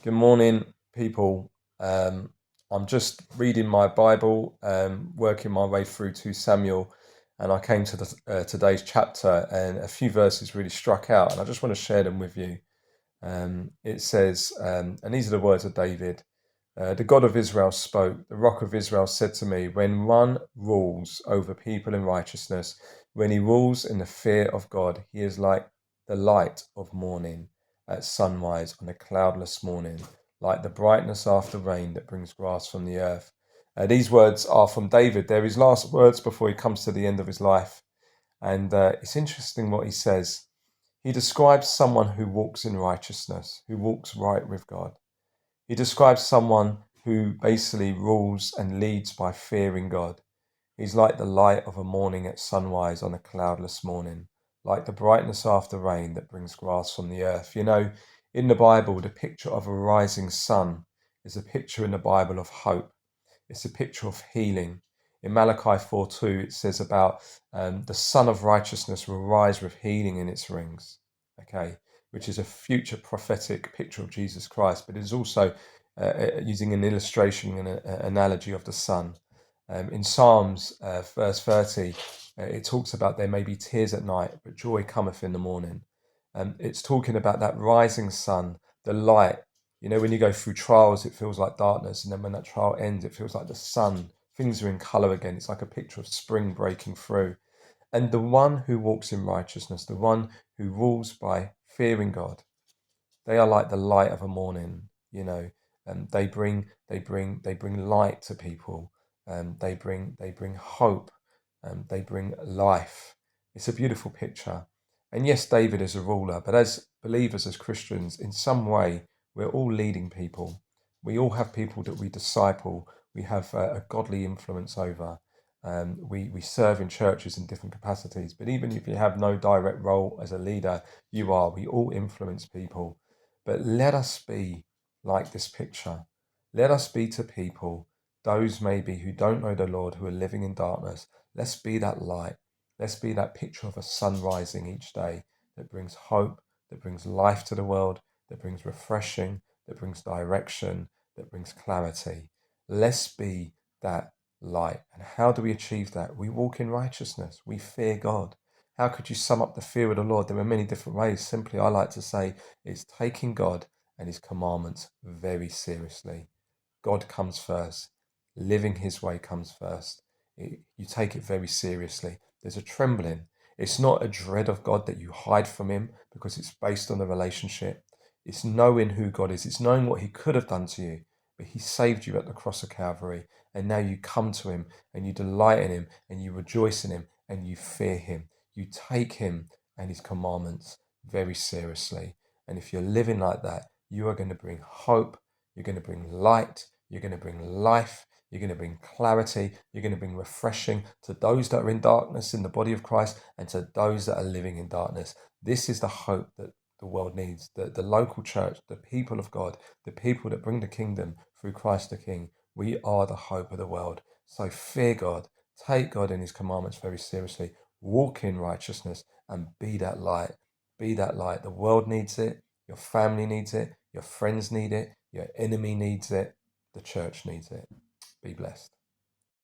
Good morning, people. I'm just reading my Bible, working my way through to Samuel, and I came to today's chapter, and a few verses really struck out, and I just want to share them with you. It says, and these are the words of David. The God of Israel spoke, the Rock of Israel said to me, when one rules over people in righteousness, when he rules in the fear of God, he is like the light of morning at sunrise on a cloudless morning, like the brightness after rain that brings grass from the earth. These words are from David. They're his last words before he comes to the end of his life. And it's interesting what he says. He describes someone who walks in righteousness, who walks right with God. He describes someone who basically rules and leads by fearing God. He's like the light of a morning at sunrise on a cloudless morning, like the brightness after rain that brings grass from the earth. You know, in the Bible, the picture of a rising sun is a picture in the Bible of hope. It's a picture of healing. In Malachi 4:2, it says about the Sun of Righteousness will rise with healing in its rings, okay, which is a future prophetic picture of Jesus Christ, but it is also using an illustration and an analogy of the sun. In Psalms, verse 30, it talks about there may be tears at night, but joy cometh in the morning. It's talking about that rising sun, the light. You know, when you go through trials, it feels like darkness. And then when that trial ends, it feels like the sun. Things are in colour again. It's like a picture of spring breaking through. And the one who walks in righteousness, the one who rules by fearing God, they are like the light of a morning, you know, and they bring light to people. They bring hope, they bring life. It's a beautiful picture. And yes, David is a ruler, but as believers, as Christians, in some way, we're all leading people. We all have people that we disciple. We have a godly influence over. We serve in churches in different capacities, but even if you have no direct role as a leader, you are. We all influence people. But let us be like this picture. Let us be to people, those maybe who don't know the Lord, who are living in darkness. Let's be that light. Let's be that picture of a sun rising each day that brings hope, that brings life to the world, that brings refreshing, that brings direction, that brings clarity. Let's be that light. And how do we achieve that? We walk in righteousness. We fear God. How could you sum up the fear of the Lord? There are many different ways. Simply, I like to say it's taking God and his commandments very seriously. God comes first. Living his way comes first. You take it very seriously. There's a trembling. It's not a dread of God that you hide from him because it's based on a relationship. It's knowing who God is. It's knowing what he could have done to you, but he saved you at the cross of Calvary. And now you come to him and you delight in him and you rejoice in him and you fear him. You take him and his commandments very seriously. And if you're living like that, you are going to bring hope, you're going to bring light, you're going to bring life, you're going to bring clarity, you're going to bring refreshing to those that are in darkness in the body of Christ and to those that are living in darkness. This is the hope that the world needs, the local church, the people of God, the people that bring the kingdom through Christ the King. We are the hope of the world. So fear God, take God and his commandments very seriously, walk in righteousness and be that light. Be that light. The world needs it. Your family needs it. Your friends need it. Your enemy needs it. The church needs it. Be blessed.